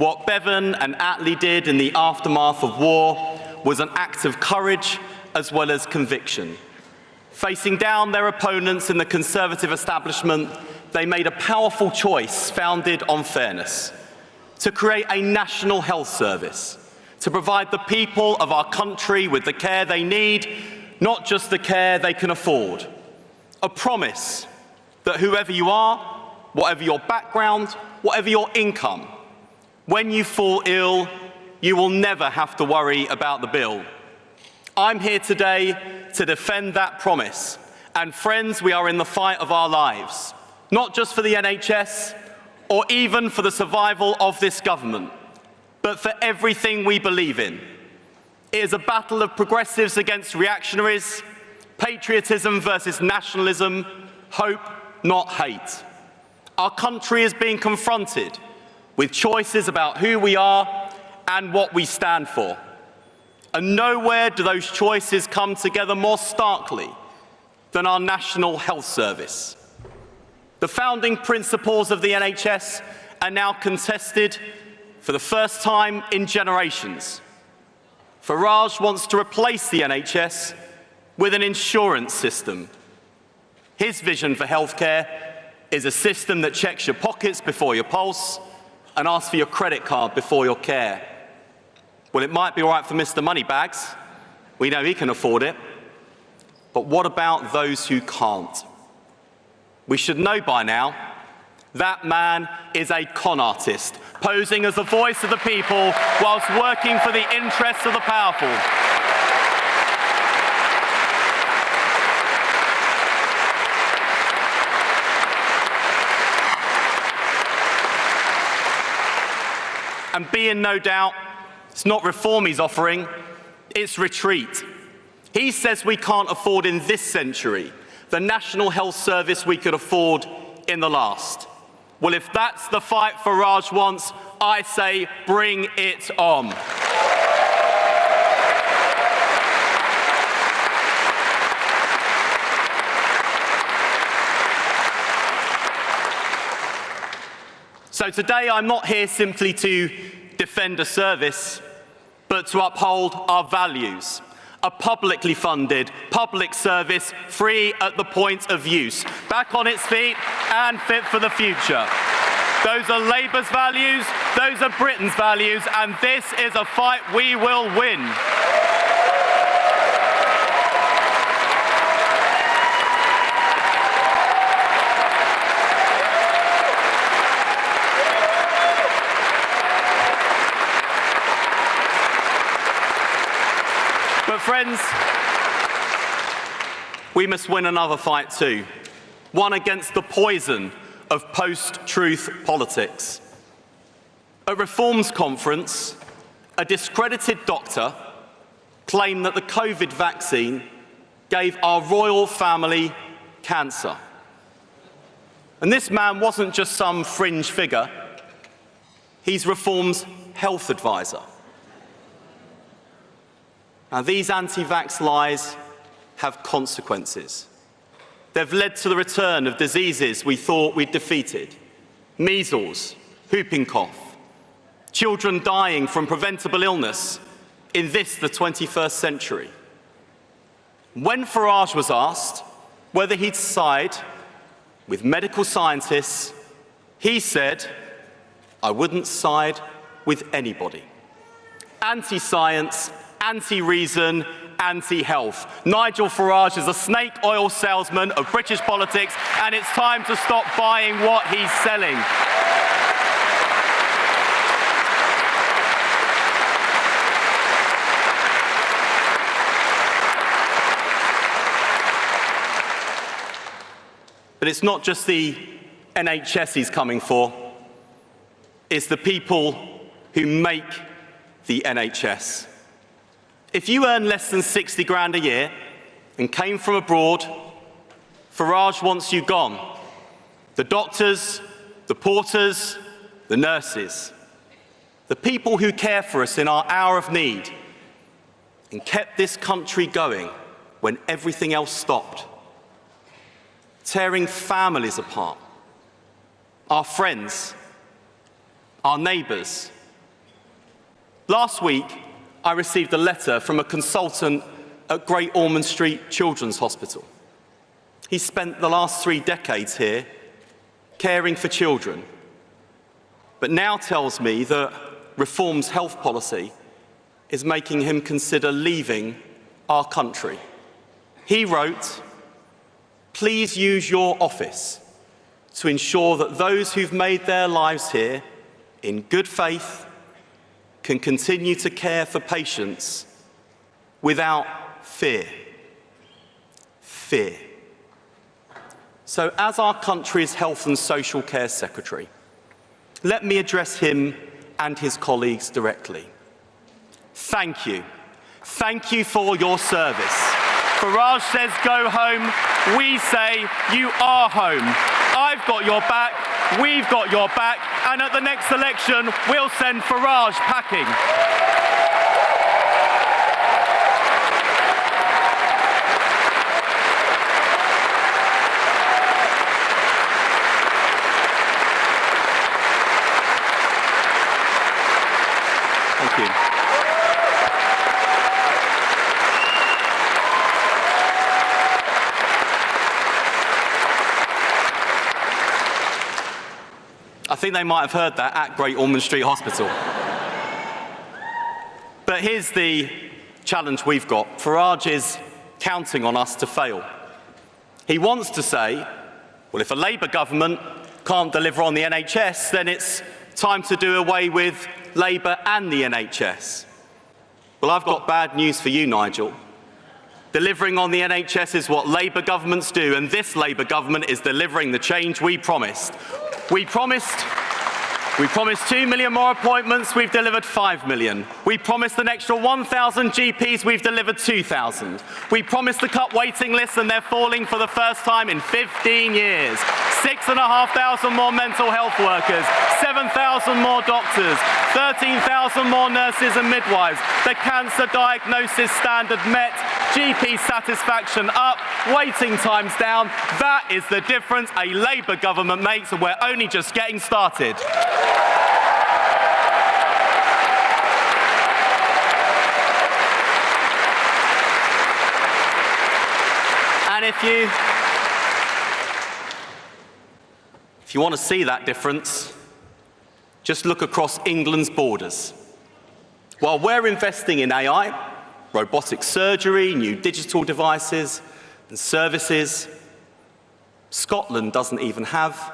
What Bevan and Attlee did in the aftermath of war was an act of courage as well as conviction. Facing down their opponents in the Conservative establishment, they made a powerful choice founded on fairness, to create a national health service, to provide the people of our country with the care they need, not just the care they can afford. A promise that whoever you are, whatever your background, whatever your income, when you fall ill, you will never have to worry about the bill. I'm here today to defend that promise. And friends, we are in the fight of our lives, not just for the NHS or even for the survival of this government, but for everything we believe in. It is a battle of progressives against reactionaries, patriotism versus nationalism, hope, not hate. Our country is being confronted with choices about who we are and what we stand for. And nowhere do those choices come together more starkly than our National Health Service. The founding principles of the NHS are now contested for the first time in generations. Farage wants to replace the NHS with an insurance system. His vision for healthcare is a system that checks your pockets before your pulse and asks for your credit card before your care. Well, it might be all right for Mr. Moneybags. We know he can afford it. But what about those who can't? We should know by now that man is a con artist, posing as the voice of the people whilst working for the interests of the powerful. And be in no doubt, it's not reform he's offering, it's retreat. He says we can't afford in this century the National Health Service we could afford in the last. Well, if that's the fight Farage wants, I say bring it on. So today I'm not here simply to defend a service, but to uphold our values. A publicly funded public service, free at the point of use, back on its feet and fit for the future. Those are Labour's values, those are Britain's values, and this is a fight we will win. But friends, we must win another fight too, one against the poison of post-truth politics. At Reform's conference, a discredited doctor claimed that the COVID vaccine gave our royal family cancer. And this man wasn't just some fringe figure, he's Reform's health advisor. Now, these anti-vax lies have consequences. They've led to the return of diseases we thought we'd defeated. Measles, whooping cough, children dying from preventable illness in this, the 21st century. When Farage was asked whether he'd side with medical scientists, he said, "I wouldn't side with anybody." Anti-science, anti-reason, anti-health. Nigel Farage is a snake oil salesman of British politics, and it's time to stop buying what he's selling. But it's not just the NHS he's coming for, it's the people who make the NHS. If you earn less than 60 grand a year and came from abroad, Farage wants you gone. The doctors, the porters, the nurses, the people who care for us in our hour of need and kept this country going when everything else stopped, tearing families apart, our friends, our neighbours, Last week, I received a letter from a consultant at Great Ormond Street Children's Hospital. He spent the last 3 decades here caring for children, but now tells me that Reform's health policy is making him consider leaving our country. He wrote, "Please use your office to ensure that those who've made their lives here in good faith can continue to care for patients without fear." Fear. So as our country's Health and Social Care Secretary, let me address him and his colleagues directly. Thank you. Thank you for your service. Farage says go home. We say you are home. I've got your back. We've got your back. And at the next election, we'll send Farage packing. Thank you. I think they might have heard that at Great Ormond Street Hospital. But here's the challenge we've got. Farage is counting on us to fail. He wants to say, well, if a Labour government can't deliver on the NHS, then it's time to do away with Labour and the NHS. Well, I've got bad news for you, Nigel. Delivering on the NHS is what Labour governments do, and this Labour government is delivering the change we promised. We promised 2 million more appointments, we've delivered 5 million. We promised an extra 1,000 GPs, we've delivered 2,000. We promised to cut waiting lists and they're falling for the first time in 15 years. 6,500 more mental health workers, 7,000 more doctors, 13,000 more nurses and midwives. The cancer diagnosis standard met, GP satisfaction up, waiting times down. That is the difference a Labour government makes, and we're only just getting started. And if you want to see that difference, just look across England's borders. While we're investing in AI, robotic surgery, new digital devices and services, Scotland doesn't even have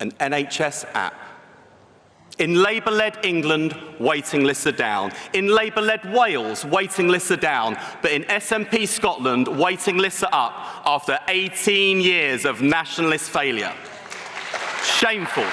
an NHS app. In Labour-led England, waiting lists are down. In Labour-led Wales, waiting lists are down. But in SNP Scotland, waiting lists are up after 18 years of nationalist failure. Shameful.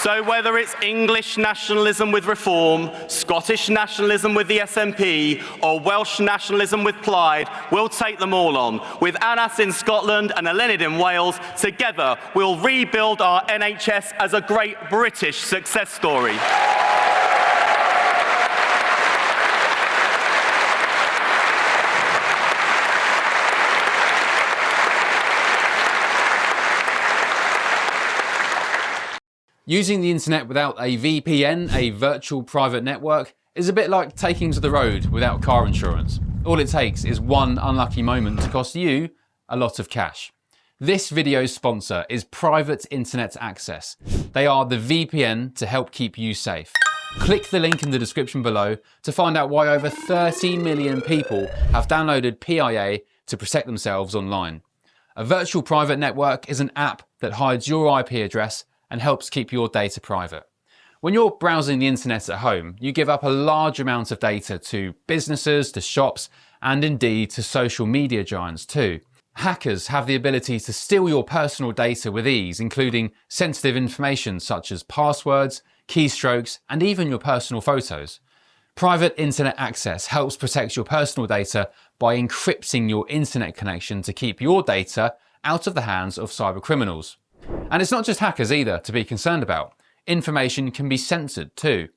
So whether it's English nationalism with Reform, Scottish nationalism with the SNP, or Welsh nationalism with Plaid, we'll take them all on. With Anas in Scotland and Eluned in Wales, together we'll rebuild our NHS as a great British success story. Using the internet without a VPN, a virtual private network, is a bit like taking to the road without car insurance. All it takes is one unlucky moment to cost you a lot of cash. This video's sponsor is Private Internet Access. They are the VPN to help keep you safe. Click the link in the description below to find out why over 30 million people have downloaded PIA to protect themselves online. A virtual private network is an app that hides your IP address and helps keep your data private. When you're browsing the internet at home, you give up a large amount of data to businesses, to shops, and indeed to social media giants too. Hackers have the ability to steal your personal data with ease, including sensitive information such as passwords, keystrokes, and even your personal photos. Private Internet Access helps protect your personal data by encrypting your internet connection to keep your data out of the hands of cybercriminals. And it's not just hackers either to be concerned about. Information can be censored too.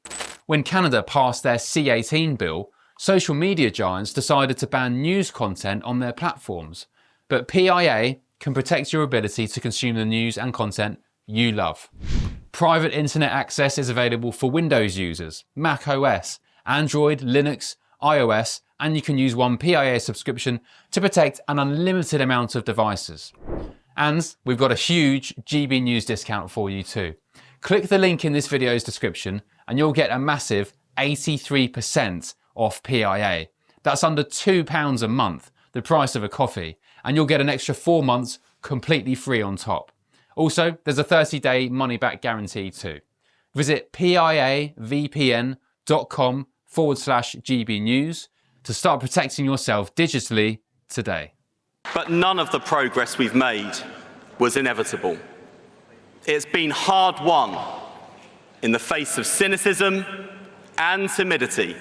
When Canada passed their C18 bill, social media giants decided to ban news content on their platforms. But PIA can protect your ability to consume the news and content you love. Private internet access is available for Windows users, Mac OS, Android, Linux, iOS, and you can use one PIA subscription to protect an unlimited amount of devices. And we've got a huge GBNews discount for you too. Click the link in this video's description and you'll get a massive 83% off PIA. That's under £2 a month, the price of a coffee, and you'll get an extra 4 months completely free on top. Also, there's a 30-day money-back guarantee too. Visit piavpn.com/GBnews to start protecting yourself digitally today. But none of the progress we've made was inevitable. It's been hard-won in the face of cynicism and timidity.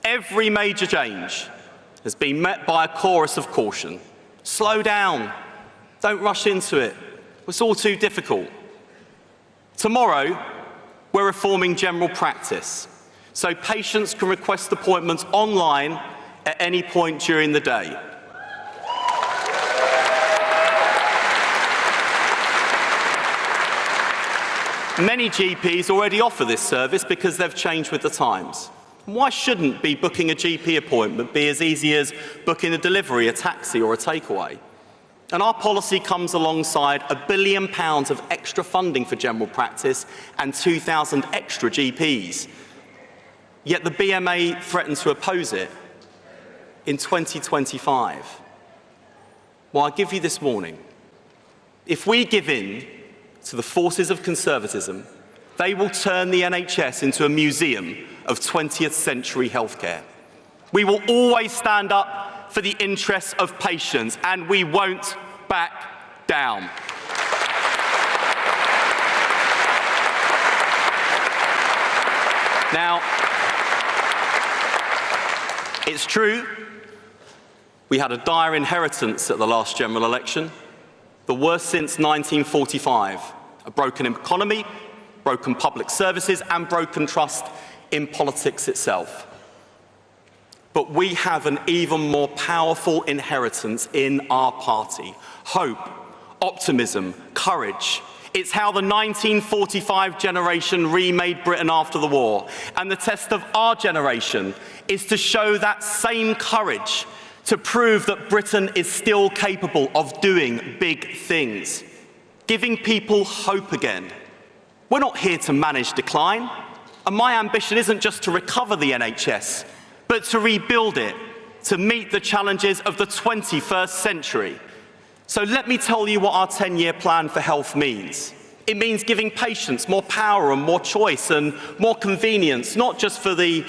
Every major change has been met by a chorus of caution. Slow down. Don't rush into it. It's all too difficult. Tomorrow, we're reforming general practice, so patients can request appointments online at any point during the day. Many GPs already offer this service because they've changed with the times. Why shouldn't booking a GP appointment be as easy as booking a delivery, a taxi or a takeaway? And our policy comes alongside £1 billion of extra funding for general practice and 2,000 extra GPs. Yet the BMA threatened to oppose it in 2025. Well, I give you this warning. If we give in to the forces of conservatism, they will turn the NHS into a museum of 20th century healthcare. We will always stand up for the interests of patients, and we won't back down. Now, it's true, we had a dire inheritance at the last general election, the worst since 1945, a broken economy, broken public services, and broken trust in politics itself. But we have an even more powerful inheritance in our party. Hope, optimism, courage. It's how the 1945 generation remade Britain after the war. And the test of our generation is to show that same courage, to prove that Britain is still capable of doing big things, giving people hope again. We're not here to manage decline, and my ambition isn't just to recover the NHS, but to rebuild it, to meet the challenges of the 21st century. So let me tell you what our 10-year plan for health means. It means giving patients more power and more choice and more convenience, not just for the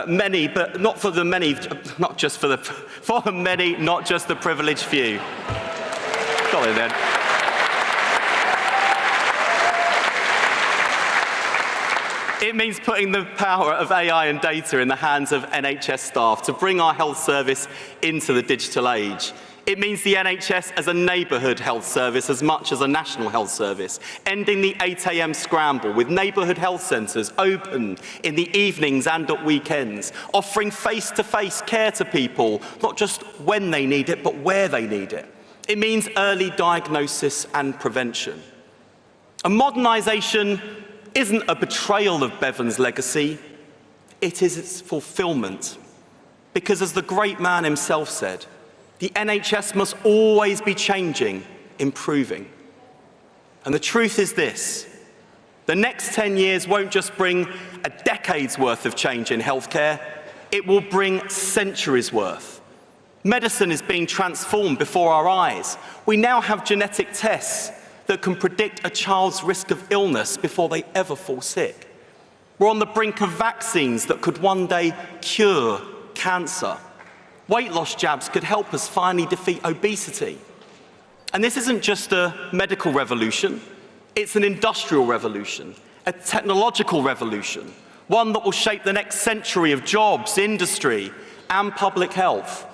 many, but not for the many, not just for the many, not just the privileged few. Got it then. It means putting the power of AI and data in the hands of NHS staff to bring our health service into the digital age. It means the NHS as a neighbourhood health service as much as a national health service, ending the 8 a.m. scramble with neighbourhood health centres open in the evenings and at weekends, offering face-to-face care to people, not just when they need it, but where they need it. It means early diagnosis and prevention. And modernisation isn't a betrayal of Bevan's legacy, it is its fulfilment. Because as the great man himself said, the NHS must always be changing, improving. And the truth is this, the next 10 years won't just bring a decade's worth of change in healthcare, it will bring centuries worth. Medicine is being transformed before our eyes. We now have genetic tests that can predict a child's risk of illness before they ever fall sick. We're on the brink of vaccines that could one day cure cancer. Weight loss jabs could help us finally defeat obesity. And this isn't just a medical revolution, it's an industrial revolution, a technological revolution, one that will shape the next century of jobs, industry, and public health.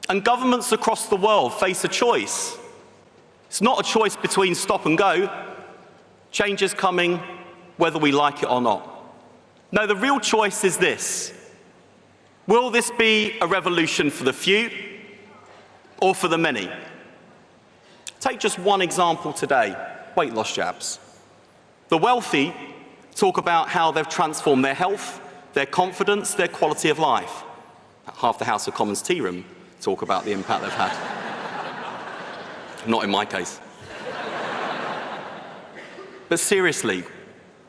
And governments across the world face a choice. It's not a choice between stop and go. Change is coming whether we like it or not. No, the real choice is this. Will this be a revolution for the few or for the many? Take just one example today, weight loss jabs. The wealthy talk about how they've transformed their health, their confidence, their quality of life. Half the House of Commons tea room talk about the impact they've had. Not in my case. But seriously,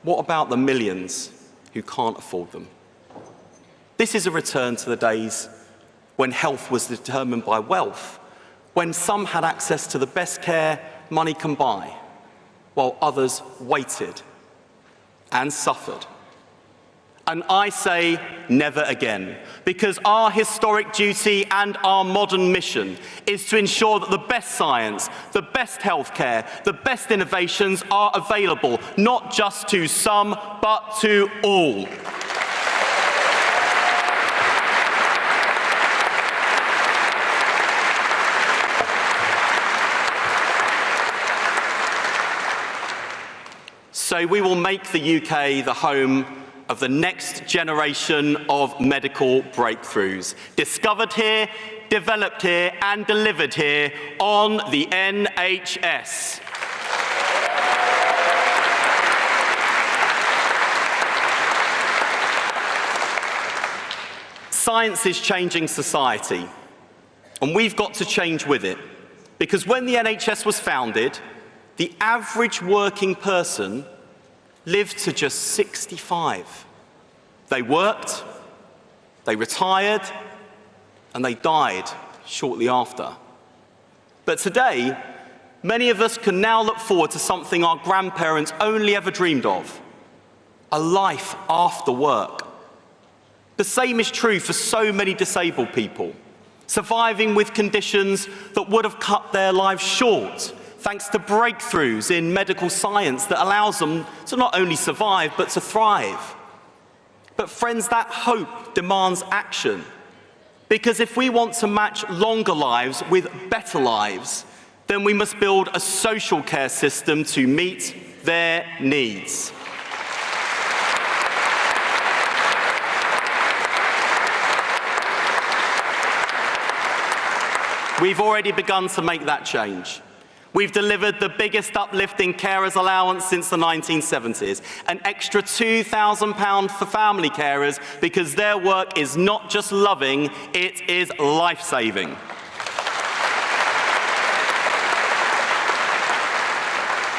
what about the millions who can't afford them? This is a return to the days when health was determined by wealth, when some had access to the best care money can buy, while others waited and suffered. And I say never again, because our historic duty and our modern mission is to ensure that the best science, the best healthcare, the best innovations are available, not just to some, but to all. So we will make the UK the home of the next generation of medical breakthroughs, discovered here, developed here, and delivered here on the NHS. Science is changing society, and we've got to change with it, because when the NHS was founded, the average working person lived to just 65. They worked, they retired, and they died shortly after. But today, many of us can now look forward to something our grandparents only ever dreamed of: a life after work. The same is true for so many disabled people, surviving with conditions that would have cut their lives short, thanks to breakthroughs in medical science that allows them to not only survive, but to thrive. But friends, that hope demands action. Because if we want to match longer lives with better lives, then we must build a social care system to meet their needs. We've already begun to make that change. We've delivered the biggest uplift in carers' allowance since the 1970s, an extra £2,000 for family carers, because their work is not just loving, it is life-saving.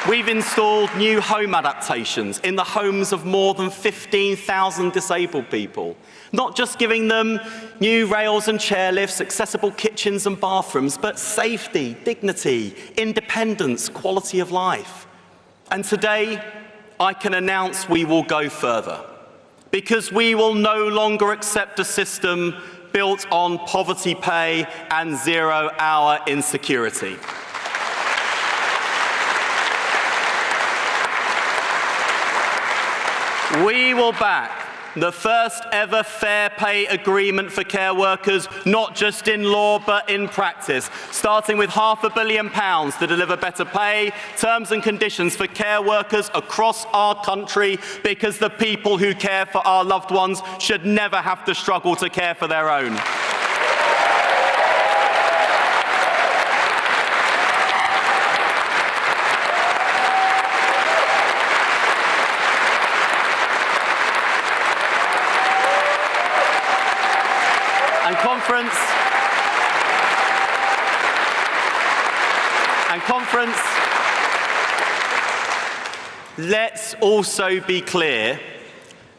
We've installed new home adaptations in the homes of more than 15,000 disabled people, not just giving them new rails and chairlifts, accessible kitchens and bathrooms, but safety, dignity, independence, quality of life. And today, I can announce we will go further, because we will no longer accept a system built on poverty pay and zero-hour insecurity. We will back the first ever fair pay agreement for care workers, not just in law but in practice, starting with £500 million to deliver better pay, terms and conditions for care workers across our country, because the people who care for our loved ones should never have to struggle to care for their own. Conference, let's also be clear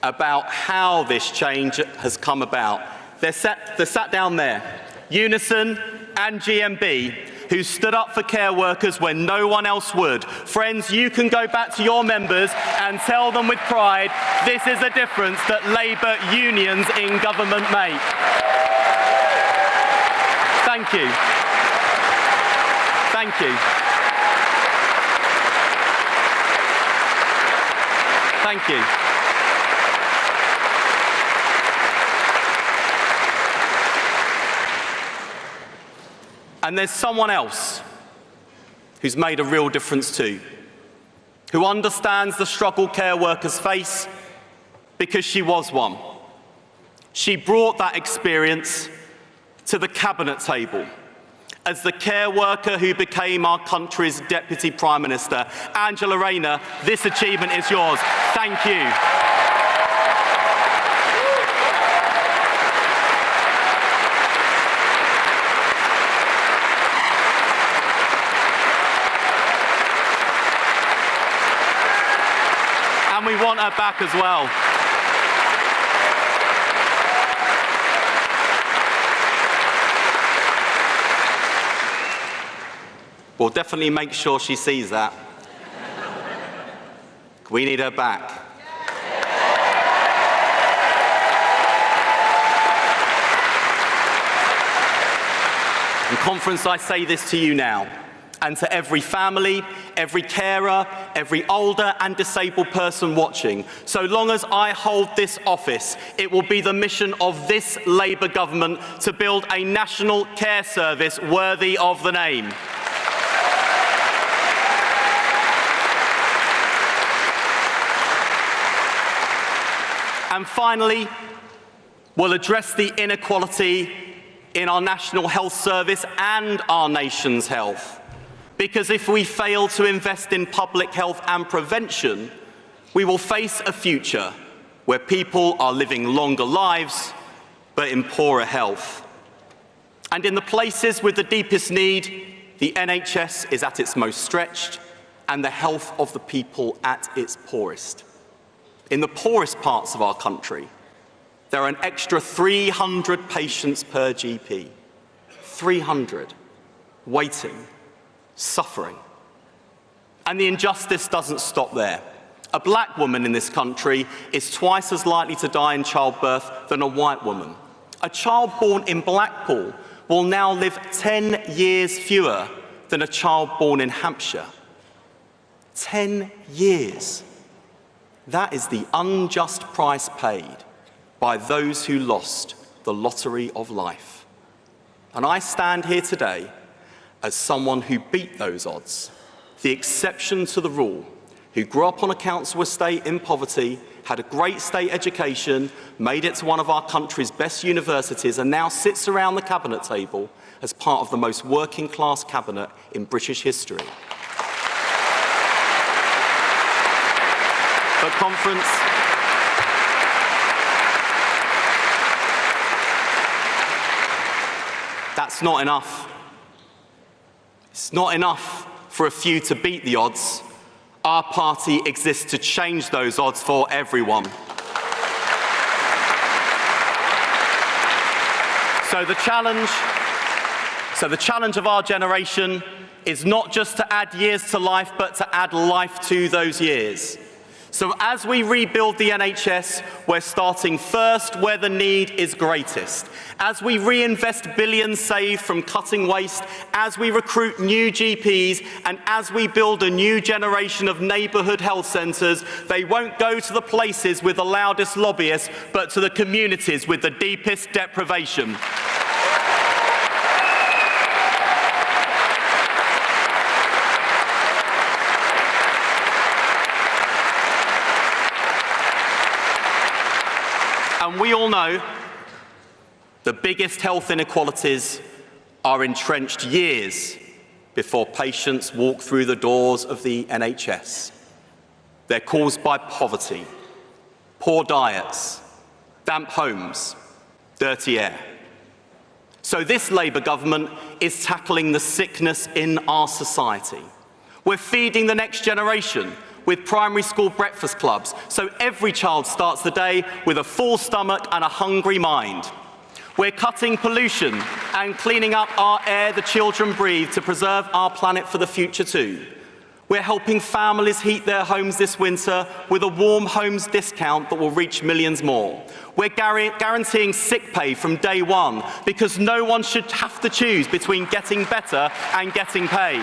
about how this change has come about. They're sat down there, Unison and GMB, who stood up for care workers when no one else would. Friends, you can go back to your members and tell them with pride, this is a difference that Labour unions in government make. Thank you. Thank you. Thank you. And there's someone else who's made a real difference too, who understands the struggle care workers face, because she was one. She brought that experience to the cabinet table as the care worker who became our country's Deputy Prime Minister. Angela Rayner, this achievement is yours. Thank you. And we want her back as well. We'll definitely make sure she sees that. We need her back. In conference, I say this to you now, and to every family, every carer, every older and disabled person watching. So long as I hold this office, it will be the mission of this Labour government to build a national care service worthy of the name. And finally, we'll address the inequality in our national health service and our nation's health. Because if we fail to invest in public health and prevention, we will face a future where people are living longer lives, but in poorer health. And in the places with the deepest need, the NHS is at its most stretched and the health of the people at its poorest. In the poorest parts of our country, there are an extra 300 patients per GP. 300. Waiting. Suffering. And the injustice doesn't stop there. A black woman in this country is twice as likely to die in childbirth than a white woman. A child born in Blackpool will now live 10 years fewer than a child born in Hampshire. 10 years. That is the unjust price paid by those who lost the lottery of life. And I stand here today as someone who beat those odds, the exception to the rule, who grew up on a council estate in poverty, had a great state education, made it to one of our country's best universities, and now sits around the cabinet table as part of the most working class cabinet in British history. But conference, that's not enough. It's not enough for a few to beat the odds. Our party exists to change those odds for everyone. So the challenge of our generation is not just to add years to life, but to add life to those years. So as we rebuild the NHS, we're starting first where the need is greatest. As we reinvest billions saved from cutting waste, as we recruit new GPs, and as we build a new generation of neighbourhood health centres, they won't go to the places with the loudest lobbyists, but to the communities with the deepest deprivation. And we all know the biggest health inequalities are entrenched years before patients walk through the doors of the NHS. They're caused by poverty, poor diets, damp homes, dirty air. So this Labour government is tackling the sickness in our society. We're feeding the next generation with primary school breakfast clubs, so every child starts the day with a full stomach and a hungry mind. We're cutting pollution and cleaning up our air the children breathe to preserve our planet for the future too. We're helping families heat their homes this winter with a warm homes discount that will reach millions more. We're guaranteeing sick pay from day one because no one should have to choose between getting better and getting paid.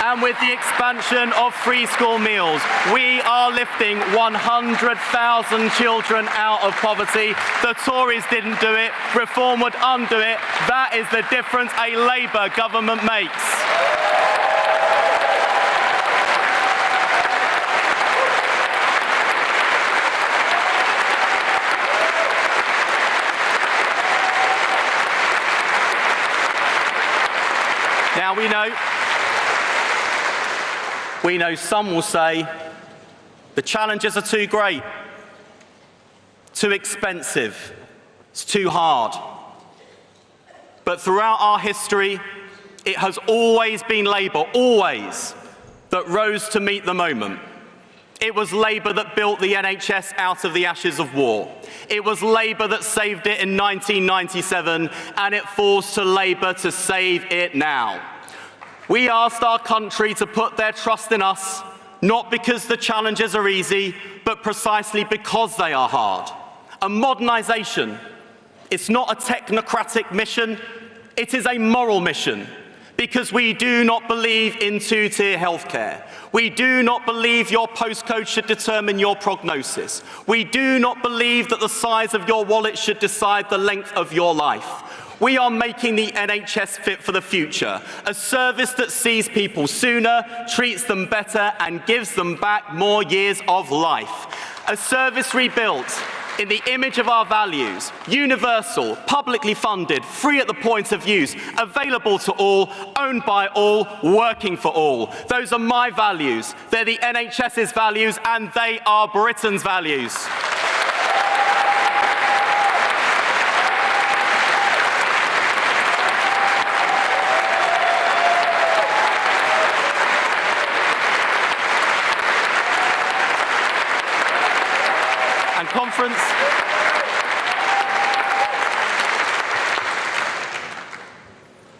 And with the expansion of free school meals, we are lifting 100,000 children out of poverty. The Tories didn't do it. Reform would undo it. That is the difference a Labour government makes. We know some will say the challenges are too great, too expensive, it's too hard. But throughout our history, it has always been Labour, always, that rose to meet the moment. It was Labour that built the NHS out of the ashes of war. It was Labour that saved it in 1997, and it falls to Labour to save it now. We asked our country to put their trust in us, not because the challenges are easy, but precisely because they are hard. And modernisation, it's not a technocratic mission, it is a moral mission. Because we do not believe in two-tier healthcare. We do not believe your postcode should determine your prognosis. We do not believe that the size of your wallet should decide the length of your life. We are making the NHS fit for the future, a service that sees people sooner, treats them better, and gives them back more years of life. A service rebuilt in the image of our values, universal, publicly funded, free at the point of use, available to all, owned by all, working for all. Those are my values. They're the NHS's values, and they are Britain's values. And conference,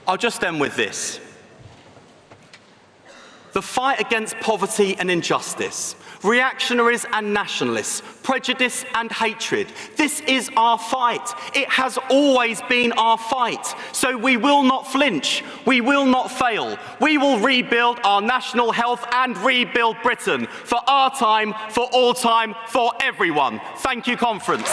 I'll just end with this. The fight against poverty and injustice, reactionaries and nationalists, prejudice and hatred, this is our fight. It has always been our fight. So we will not flinch. We will not fail. We will rebuild our national health and rebuild Britain for our time, for all time, for everyone. Thank you, conference.